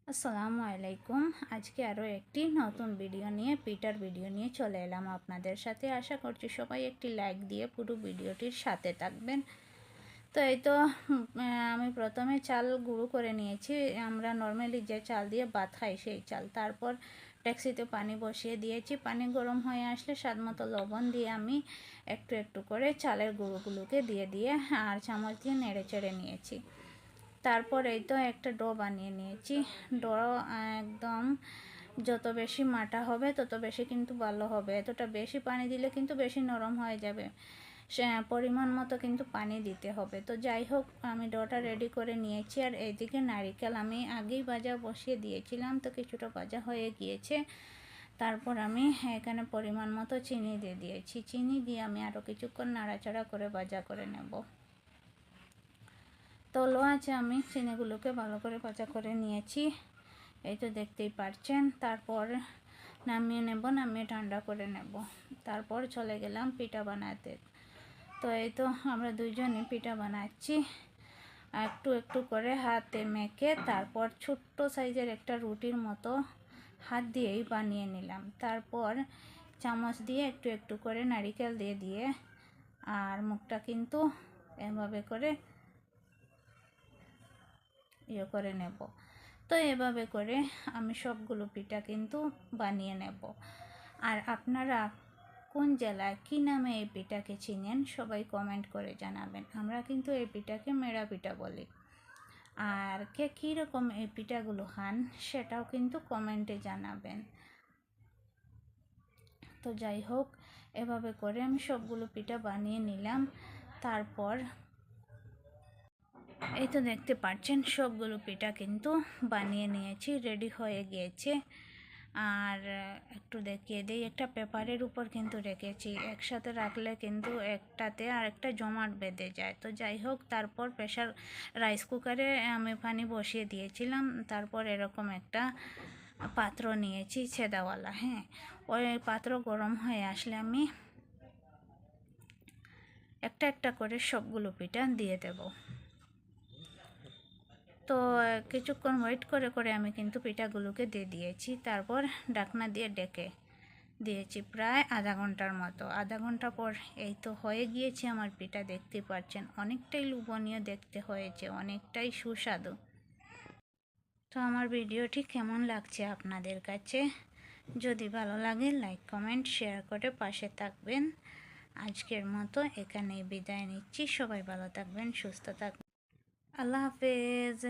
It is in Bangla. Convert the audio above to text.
আসসালামু আলাইকুম। আজকে আরও একটি নতুন ভিডিও নিয়ে পিঠার ভিডিও নিয়ে চলে এলাম আপনাদের সাথে। আশা করছি সবাই একটি লাইক দিয়ে পুরো ভিডিওটির সাথে থাকবেন। তো এই তো আমি প্রথমে চাল গুঁড়ো করে নিয়েছি। আমরা নর্মালি যে চাল দিয়ে ভাত খাই সেই চাল। তারপর ডেক্সিতে পানি বসিয়ে দিয়েছি। পানি গরম হয়ে আসলে স্বাদমতো লবণ দিয়ে আমি একটু একটু করে চালের গুঁড়োগুলোকে দিয়ে আর চামচ দিয়ে নেড়ে চেড়ে নিয়েছি। তারপর এই তো একটা ডো বানিয়ে নিয়েছি। ডো একদম যত বেশি মাটা হবে তত বেশি কিন্তু ভালো হবে। এতটা বেশি পানি দিলে কিন্তু বেশি নরম হয়ে যাবে। সে পরিমাণ মতো কিন্তু পানি দিতে হবে। তো যাই হোক, আমি ডোটা রেডি করে নিয়েছি। আর এইদিকে নারিকেল আমি আগেই ভাজা বসিয়ে দিয়েছিলাম, তো কিছুটা ভাজা হয়ে গিয়েছে। তারপর আমি এখানে পরিমাণ মতো চিনি দিয়ে দিয়েছি। চিনি দিয়ে আমি আরও কিছুক্ষণ নাড়াচাড়া করে ভাজা করে নেব। তো লো আছে, আমি চিনিগুলোকে ভালো করে ভাজা করে নিয়েছি। এই তো দেখতেই পারছেন। তারপর নামিয়ে নেব, নামিয়ে ঠান্ডা করে নেব। তারপর চলে গেলাম পিঠা বানাতে। তো এই তো আমরা দুইজনই পিঠা বানাচ্ছি। একটু একটু করে হাতে মেখে তারপর ছোট্ট সাইজের একটা রুটির মতো হাত দিয়েই বানিয়ে নিলাম। তারপর চামচ দিয়ে একটু একটু করে নারিকেল দিয়ে আর মুখটা কিন্তু এভাবে করে করে নেব। তো এভাবে করে আমি সবগুলো পিঠা কিন্তু বানিয়ে নেব। আর আপনারা কোন জেলায় কী নামে এই পিঠাকে চিনেন সবাই কমেন্ট করে জানাবেন। আমরা কিন্তু এই পিঠাকে মেরা পিঠা বলি। আর কে কীরকম এই পিঠাগুলো খান সেটাও কিন্তু কমেন্টে জানাবেন। তো যাই হোক, এভাবে করে আমি সবগুলো পিঠা বানিয়ে নিলাম। তারপর এই তো দেখতে পাচ্ছেন সবগুলো পিঠা কিন্তু বানিয়ে নিয়েছি, রেডি হয়ে গিয়েছে। আর একটু দেখিয়ে দিই, একটা পেপারের উপর কিন্তু রেখেছি। একসাথে রাখলে কিন্তু একটাতে আর একটা জমাট বেঁধে যায়। তো যাই হোক, তারপর প্রেশার রাইস কুকারে আমি পানি বসিয়ে দিয়েছিলাম। তারপর এরকম একটা পাত্র নিয়েছি ছেদাওয়ালা। ওই পাত্র গরম হয়ে আসলে আমি একটা একটা করে সবগুলো পিঠা দিয়ে দেব। তো কিছুক্ষণ ওয়েট করে করে আমি কিন্তু পিঠাগুলোকে দিয়ে দিয়েছি। তারপর ঢাকনা দিয়ে ডেকে দিয়েছি প্রায় আধা ঘন্টার মতো। আধা ঘন্টা পর এই তো হয়ে গিয়েছে আমার পিঠা, দেখতে পাচ্ছেন অনেকটাই লোভনীয় দেখতে হয়েছে, অনেকটাই সুস্বাদু। তো আমার ভিডিওটি কেমন লাগছে আপনাদের কাছে? যদি ভালো লাগে লাইক কমেন্ট শেয়ার করে পাশে থাকবেন। আজকের মতো এখানেই বিদায় নিচ্ছি। সবাই ভালো থাকবেন, সুস্থ থাকবেন। আল্লাহ হাফেজ।